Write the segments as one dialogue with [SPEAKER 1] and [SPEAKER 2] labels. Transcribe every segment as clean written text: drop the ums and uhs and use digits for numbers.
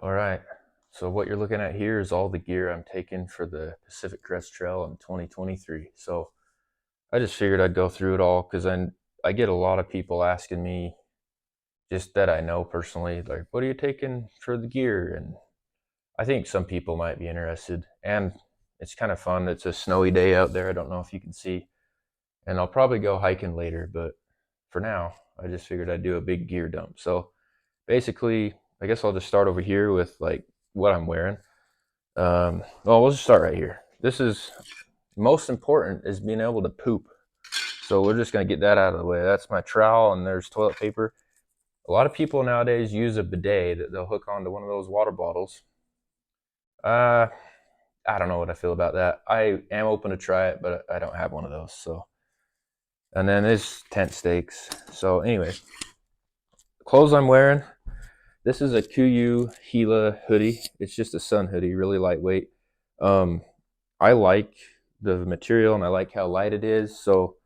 [SPEAKER 1] All right. So what you're looking at here is all the gear I'm taking for the Pacific Crest Trail in 2023. So I just figured I'd go through it all because I get a lot of people asking me just that I know personally, like, what are you taking for the gear? And I think some people might be interested. And it's kind of fun. It's a snowy day out there. I don't know if you can see. And I'll probably go hiking later, but for now, I just figured I'd do a big gear dump. So basically, I guess I'll just start over here with like what I'm wearing. Well, we'll just start right here. This is most important is being able to poop. So we're just gonna get that out of the way. That's my trowel, and there's toilet paper. A lot of people nowadays use a bidet that they'll hook onto one of those water bottles. Uh, I don't know what I feel about that. I am open to try it, but I don't have one of those. So, and then there's tent stakes. So, anyway, clothes I'm wearing. This is a Kuyu Gila hoodie. It's just a sun hoodie, really lightweight. Um, I like the material and I like how light it is. So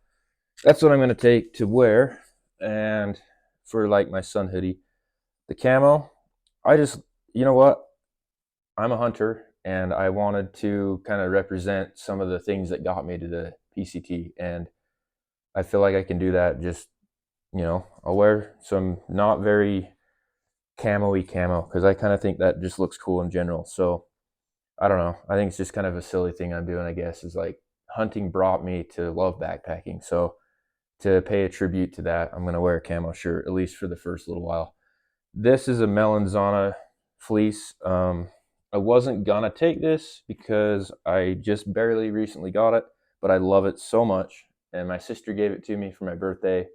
[SPEAKER 1] that's what I'm going to take to wear. And for like my sun hoodie, the camo, I just, you know what? I'm a hunter and I wanted to kind of represent some of the things that got me to the PCT. And I feel like I can do that. Just, I'll wear some not very camo-y camo because I kind of think that just looks cool in general. So I don't know. I think it's just kind of a silly thing I'm doing, I guess, is like hunting brought me to love backpacking. So to pay a tribute to that, I'm going to wear a camo shirt, at least for the first little while. This is a Melanzana fleece. I wasn't going to take this because I just barely recently got it, but I love it so much. And my sister gave it to me for my birthday,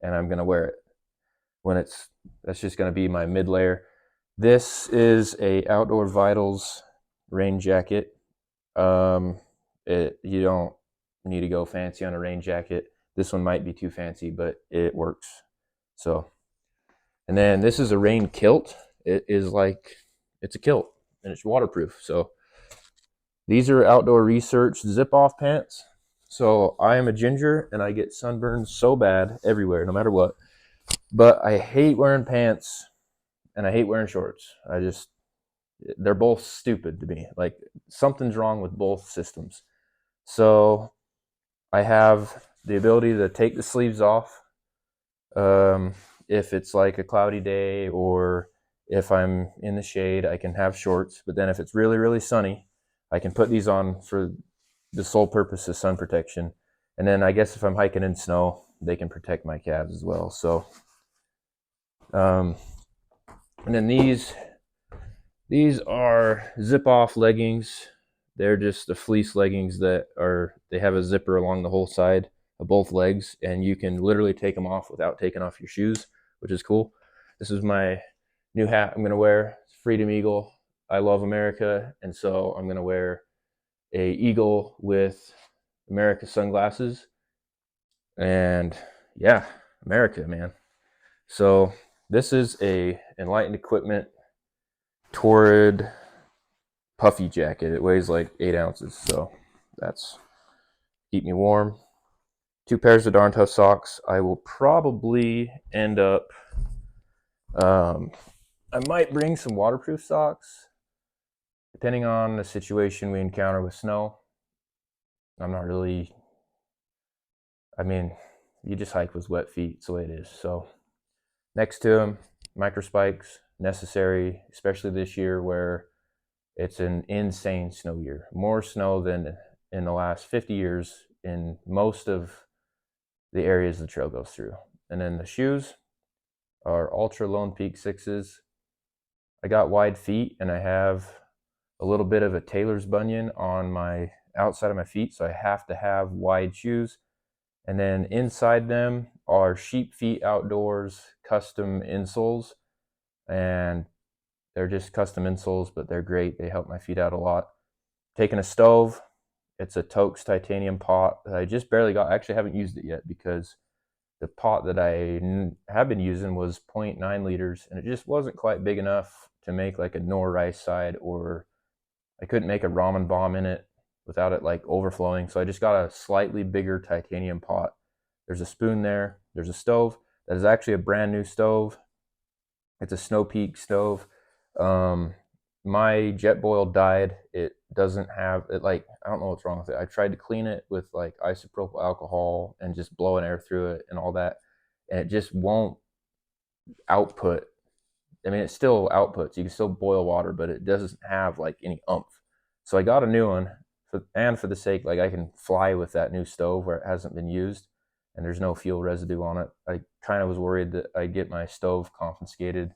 [SPEAKER 1] and I'm going to wear it that's just going to be my mid layer. This is a Outdoor Vitals rain jacket. You don't need to go fancy on a rain jacket. This one might be too fancy, but it works. So, and then this is a rain kilt. It's a kilt and it's waterproof. So these are Outdoor Research zip off pants. So I am a ginger and I get sunburned so bad everywhere, no matter what. But I hate wearing pants and I hate wearing shorts. They're both stupid to me. Like something's wrong with both systems. So I have the ability to take the sleeves off if it's like a cloudy day or if I'm in the shade, I can have shorts. But then if it's really, really sunny, I can put these on for the sole purpose of sun protection. And then I guess if I'm hiking in snow, they can protect my calves as well. So, and then these are zip off leggings. They're just the fleece leggings they have a zipper along the whole side of both legs, and you can literally take them off without taking off your shoes, which is cool. This is my new hat I'm gonna wear. It's Freedom Eagle. I love America, and so I'm gonna wear a eagle with America sunglasses. And yeah, America, man. So this is a Enlightened Equipment Torrid puffy jacket. It weighs like 8 ounces, so that's keep me warm. 2 pairs of darn tough socks. I will probably end up. I might bring some waterproof socks, depending on the situation we encounter with snow. I'm not really. I mean, you just hike with wet feet. It's the way it is. So next to them, micro spikes necessary, especially this year where it's an insane snow year. More snow than in the last 50 years in most of the areas the trail goes through. And then the shoes are Ultra Lone Peak 6s. I got wide feet and I have a little bit of a tailor's bunion on my outside of my feet, so I have to have wide shoes. And then inside them are Sheep Feet Outdoors custom insoles, and they're just custom insoles, but they're great. They help my feet out a lot. Taking a stove. It's a Toaks titanium pot that I just barely got. I actually haven't used it yet because the pot that I have been using was 0.9 liters, and it just wasn't quite big enough to make like a nor rice side, or I couldn't make a ramen bomb in it without it like overflowing. So I just got a slightly bigger titanium pot. There's a spoon there. There's a stove that is actually a brand new stove. It's a Snow Peak stove. my Jetboil died. It doesn't have it, like, I don't know what's wrong with it. I tried to clean it with like isopropyl alcohol and just blowing air through it and all that, and it just won't output. I mean, it still outputs. You can still boil water, but it doesn't have like any oomph. So I got a new one, and for the sake, like, I can fly with that new stove where it hasn't been used and there's no fuel residue on it. I kind of was worried that I'd get my stove confiscated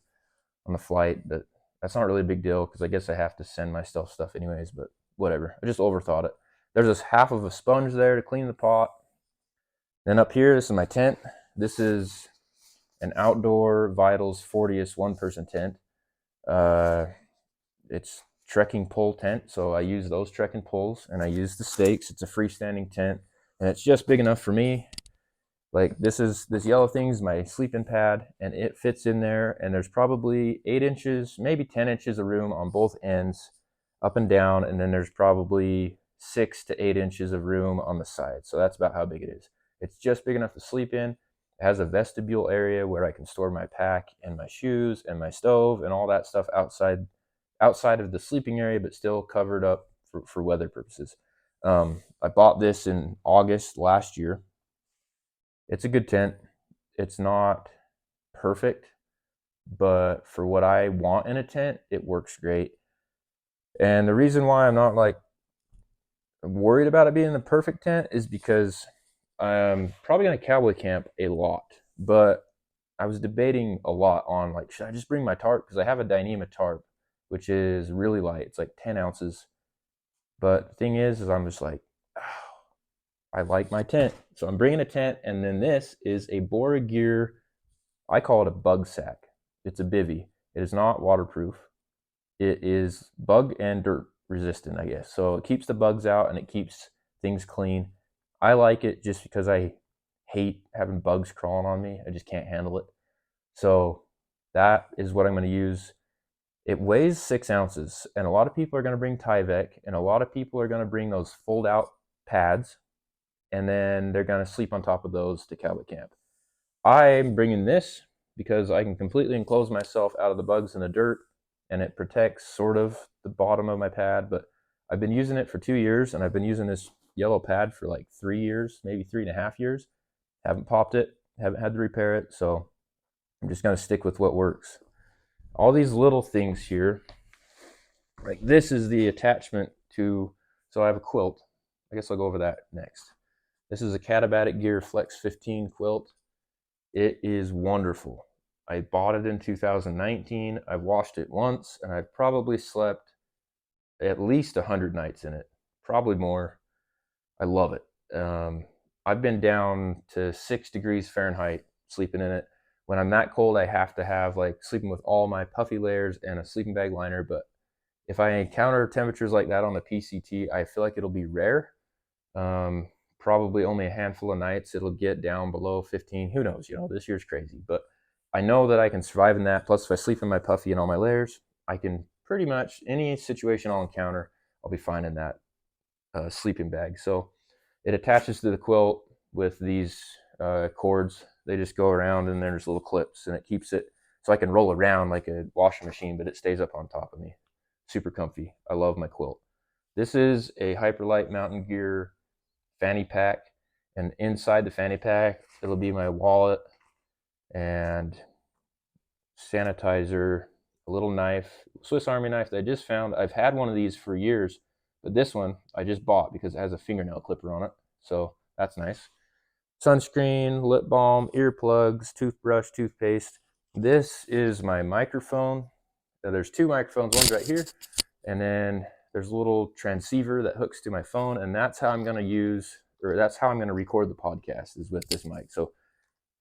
[SPEAKER 1] on the flight, but that's not really a big deal because I guess I have to send my stuff anyways, but whatever. I just overthought it. There's this half of a sponge there to clean the pot. Then up here, this is my tent. This is an Outdoor Vitals 40th one-person tent. It's trekking pole tent, so I use those trekking poles, and I use the stakes. It's a freestanding tent, and it's just big enough for me. Like, this yellow thing is my sleeping pad, and it fits in there, and there's probably 8 inches, maybe 10 inches of room on both ends, up and down, and then there's probably 6 to 8 inches of room on the side. So that's about how big it is. It's just big enough to sleep in. It has a vestibule area where I can store my pack and my shoes and my stove and all that stuff outside of the sleeping area, but still covered up for weather purposes. I bought this in August last year. It's a good tent. It's not perfect, but for what I want in a tent, it works great. And the reason why I'm not like worried about it being the perfect tent is because I'm probably going to cowboy camp a lot. But I was debating a lot on, like, should I just bring my tarp? Because I have a Dyneema tarp, which is really light. It's like 10 ounces. But the thing is I'm just like, oh, I like my tent. So I'm bringing a tent, and then this is a Bora Gear, I call it a bug sack. It's a bivy. It is not waterproof. It is bug and dirt resistant, I guess. So it keeps the bugs out and it keeps things clean. I like it just because I hate having bugs crawling on me. I just can't handle it. So that is what I'm going to use. It weighs 6 ounces, and a lot of people are going to bring Tyvek, and a lot of people are going to bring those fold out pads, and then they're going to sleep on top of those to cowboy camp. I'm bringing this because I can completely enclose myself out of the bugs and the dirt, and it protects sort of the bottom of my pad. But I've been using it for 2 years, and I've been using this yellow pad for like 3 years, maybe 3.5 years. Haven't popped it, haven't had to repair it, so I'm just going to stick with what works. All these little things here, like this is the attachment to, so I have a quilt. I guess I'll go over that next. This is a Catabatic Gear Flex 15 quilt. It is wonderful. I bought it in 2019. I've washed it once, and I've probably slept at least 100 nights in it, probably more. I love it. I've been down to 6 degrees Fahrenheit sleeping in it. When I'm that cold, I have to have like sleeping with all my puffy layers and a sleeping bag liner. But if I encounter temperatures like that on the PCT, I feel like it'll be rare. Probably only a handful of nights it'll get down below 15. Who knows? This year's crazy. But I know that I can survive in that. Plus, if I sleep in my puffy and all my layers, I can pretty much, any situation I'll encounter, I'll be fine in that sleeping bag. So it attaches to the quilt with these cords. They just go around, and there's little clips, and it keeps it so I can roll around like a washing machine, but it stays up on top of me. Super comfy. I love my quilt. This is a Hyperlight Mountain Gear fanny pack, and inside the fanny pack, it'll be my wallet and sanitizer, a little knife, Swiss Army knife that I just found. I've had one of these for years, but this one I just bought because it has a fingernail clipper on it, so that's nice. Sunscreen, lip balm, earplugs, toothbrush, toothpaste. This is my microphone. Now, there's 2 microphones, one's right here, and then there's a little transceiver that hooks to my phone, and that's how I'm going to record the podcast, is with this mic. So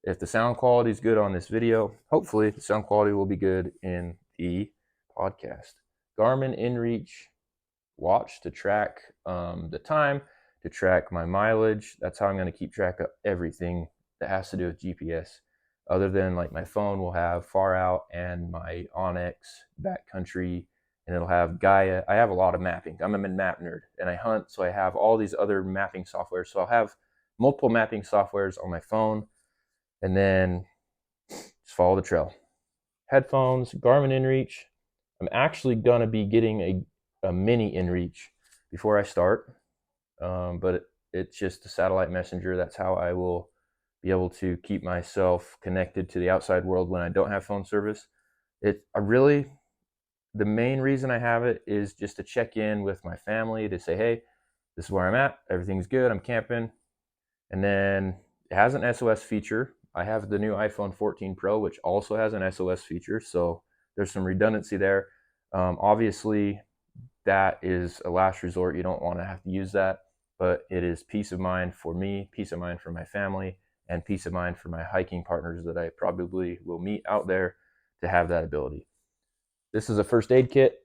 [SPEAKER 1] if the sound quality is good on this video, hopefully the sound quality will be good in the podcast. Garmin InReach watch to track the time, to track my mileage. That's how I'm going to keep track of everything that has to do with GPS. Other than like my phone will have Far Out and my Onyx backcountry, and it'll have Gaia. I have a lot of mapping. I'm a map nerd, and I hunt, so I have all these other mapping software. So I'll have multiple mapping softwares on my phone, and then just follow the trail. Headphones, Garmin InReach. I'm actually gonna be getting a mini inReach before I start, but it's just a satellite messenger. That's how I will be able to keep myself connected to the outside world when I don't have phone service. The main reason I have it is just to check in with my family, to say, hey, this is where I'm at. Everything's good. I'm camping. And then it has an SOS feature. I have the new iPhone 14 Pro, which also has an SOS feature. So there's some redundancy there. Obviously, that is a last resort. You don't want to have to use that, but it is peace of mind for me, peace of mind for my family, and peace of mind for my hiking partners that I probably will meet out there to have that ability. This is a first aid kit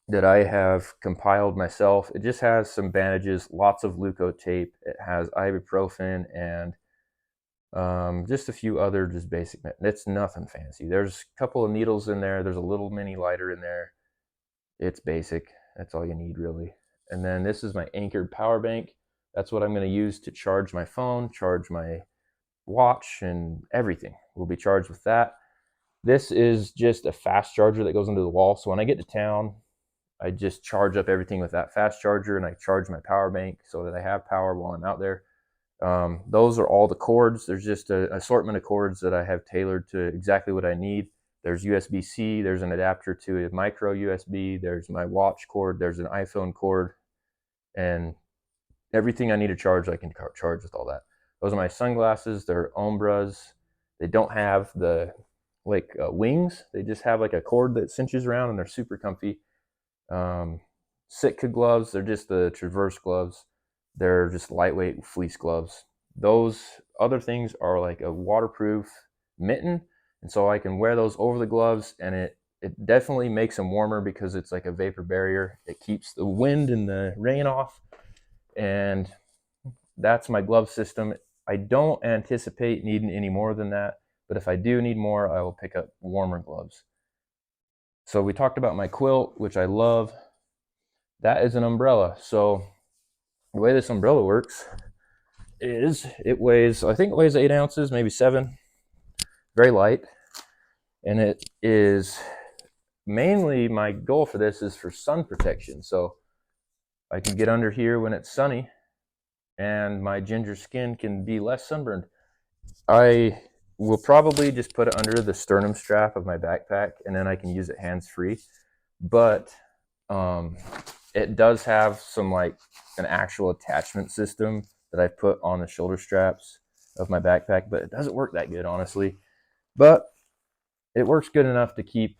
[SPEAKER 1] that I have compiled myself. It just has some bandages, lots of leukotape. It has ibuprofen and just a few other just basic. It's nothing fancy. There's a couple of needles in there. There's a little mini lighter in there. It's basic. That's all you need really. And then this is my anchored power bank. That's what I'm going to use to charge my phone, charge my watch, and everything will be charged with that. This is just a fast charger that goes into the wall. So when I get to town, I just charge up everything with that fast charger, and I charge my power bank so that I have power while I'm out there. Those are all the cords. There's just an assortment of cords that I have tailored to exactly what I need. There's USB-C, there's an adapter to a micro USB, there's my watch cord, there's an iPhone cord, and everything I need to charge, I can charge with all that. Those are my sunglasses. They're Ombras. They don't have the wings. They just have like a cord that cinches around, and they're super comfy. Sitka gloves, they're just the Traverse gloves. They're just lightweight fleece gloves. Those other things are like a waterproof mitten, and so I can wear those over the gloves, and it definitely makes them warmer because it's like a vapor barrier. It keeps the wind and the rain off, and that's my glove system. I don't anticipate needing any more than that, but if I do need more, I will pick up warmer gloves. So we talked about my quilt, which I love. That is an umbrella. So the way this umbrella works is I think it weighs 8 ounces, maybe 7, very light. And it is mainly, my goal for this is for sun protection. So I can get under here when it's sunny and my ginger skin can be less sunburned. I will probably just put it under the sternum strap of my backpack, and then I can use it hands-free. But it does have some an actual attachment system that I've put on the shoulder straps of my backpack, but it doesn't work that good, honestly. But it works good enough to keep,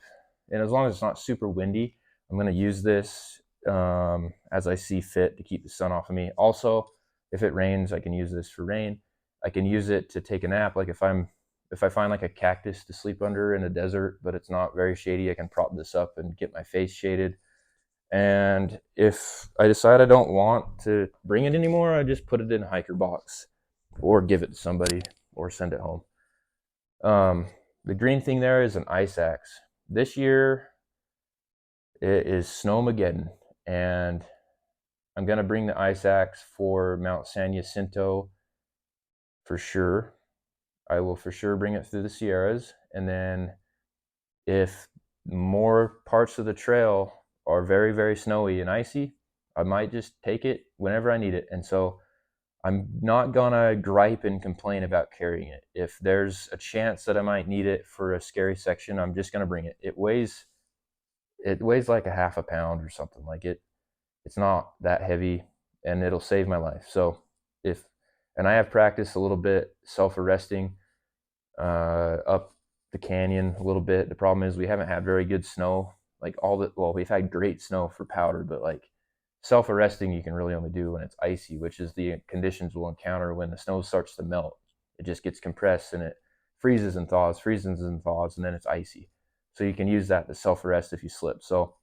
[SPEAKER 1] and as long as it's not super windy, I'm going to use this as I see fit to keep the sun off of me. Also, if it rains, I can use this for rain. I can use it to take a nap. Like if I find like a cactus to sleep under in a desert, but it's not very shady, I can prop this up and get my face shaded. And if I decide I don't want to bring it anymore, I just put it in a hiker box or give it to somebody or send it home. The green thing there is an ice axe. This year it is Snowmageddon, and I'm going to bring the ice axe for Mount San Jacinto for sure. I will for sure bring it through the Sierras, and then if more parts of the trail are very, very snowy and icy, I might just take it whenever I need it. And so I'm not gonna gripe and complain about carrying it. If there's a chance that I might need it for a scary section, I'm just gonna bring it. It weighs like a half a pound or something. It's not that heavy, and it'll save my life. So and I have practiced a little bit self-arresting up the canyon a little bit. The problem is we haven't had very good snow. We've had great snow for powder, but self-arresting you can really only do when it's icy, which is the conditions we'll encounter when the snow starts to melt. It just gets compressed and it freezes and thaws, and then it's icy. So you can use that to self-arrest if you slip. So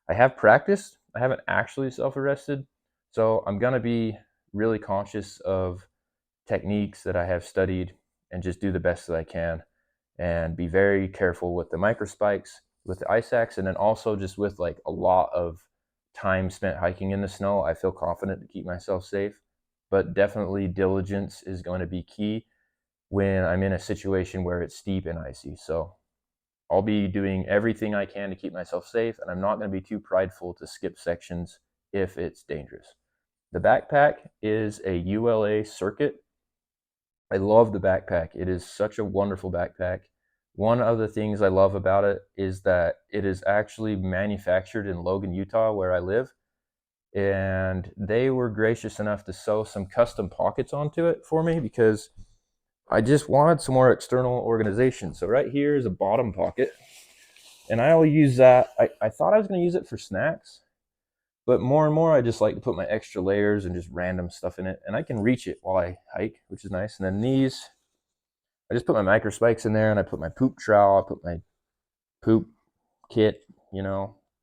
[SPEAKER 1] I have practiced. I haven't actually self-arrested. So I'm going to be really conscious of techniques that I have studied and just do the best that I can and be very careful with the micro spikes, with the ice axe, and then also just with a lot of time spent hiking in the snow. I feel confident to keep myself safe, but definitely diligence is going to be key when I'm in a situation where it's steep and icy. So I'll be doing everything I can to keep myself safe, and I'm not going to be too prideful to skip sections if it's dangerous. The backpack is a ULA Circuit. I love the backpack. It is such a wonderful backpack. One of the things I love about it is that it is actually manufactured in Logan, Utah, where I live. And they were gracious enough to sew some custom pockets onto it for me because I just wanted some more external organization. So right here is a bottom pocket, and I'll use that. I thought I was going to use it for snacks, but more and more I just like to put my extra layers and just random stuff in it, and I can reach it while I hike, which is nice. And then these, I just put my micro spikes in there, and I put my poop trowel, I put my poop kit,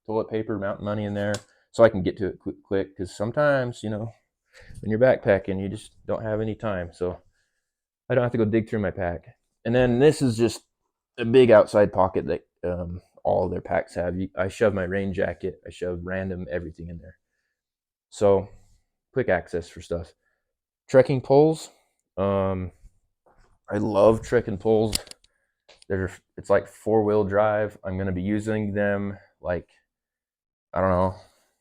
[SPEAKER 1] toilet paper, mountain money in there, so I can get to it quick. Because sometimes, when you're backpacking, you just don't have any time. So I don't have to go dig through my pack. And then this is just a big outside pocket that all their packs have. I shove my rain jacket, I shove random everything in there. So quick access for stuff. Trekking poles. I love trekking poles. It's like 4-wheel drive. I'm going to be using them like, I don't know,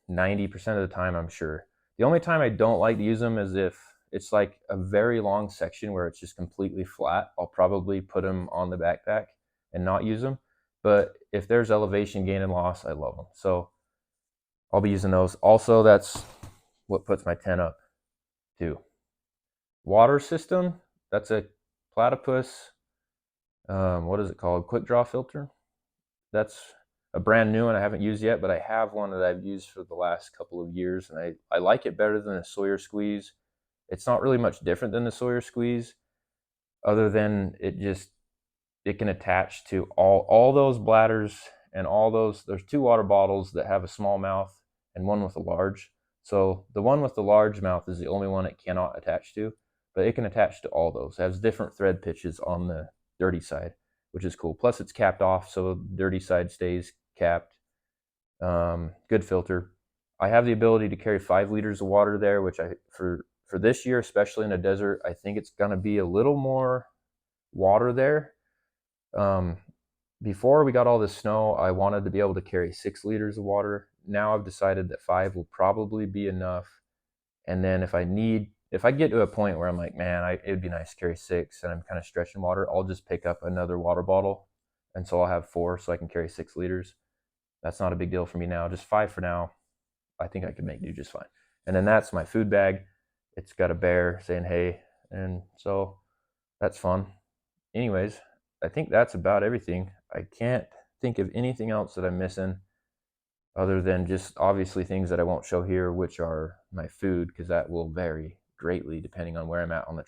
[SPEAKER 1] 90% of the time, I'm sure. The only time I don't like to use them is if it's like a very long section where it's just completely flat. I'll probably put them on the backpack and not use them. But if there's elevation gain and loss, I love them. So I'll be using those. Also, that's what puts my tent up too. Water system, that's a Platypus, what is it called? Quick draw filter. That's a brand new one I haven't used yet, but I have one that I've used for the last couple of years, and I like it better than a Sawyer Squeeze. It's not really much different than the Sawyer Squeeze, other than it can attach to all those bladders and all those. There's 2 water bottles that have a small mouth and one with a large. So the one with the large mouth is the only one it cannot attach to, but it can attach to all those. It has different thread pitches on the dirty side, which is cool. Plus it's capped off, so dirty side stays capped. Good filter. I have the ability to carry 5 liters of water there, which for this year, especially in a desert, I think it's going to be a little more water there. Before we got all this snow, I wanted to be able to carry 6 liters of water. Now I've decided that 5 will probably be enough. And then if I get to a point where I'm like, man, it'd be nice to carry 6 and I'm kind of stretching water, I'll just pick up another water bottle. And so I'll have 4 so I can carry 6 liters. That's not a big deal for me now. Just 5 for now. I think I can make do just fine. And then that's my food bag. It's got a bear saying hey. And so that's fun. Anyways, I think that's about everything. I can't think of anything else that I'm missing other than just obviously things that I won't show here, which are my food, because that will vary greatly depending on where I'm at on the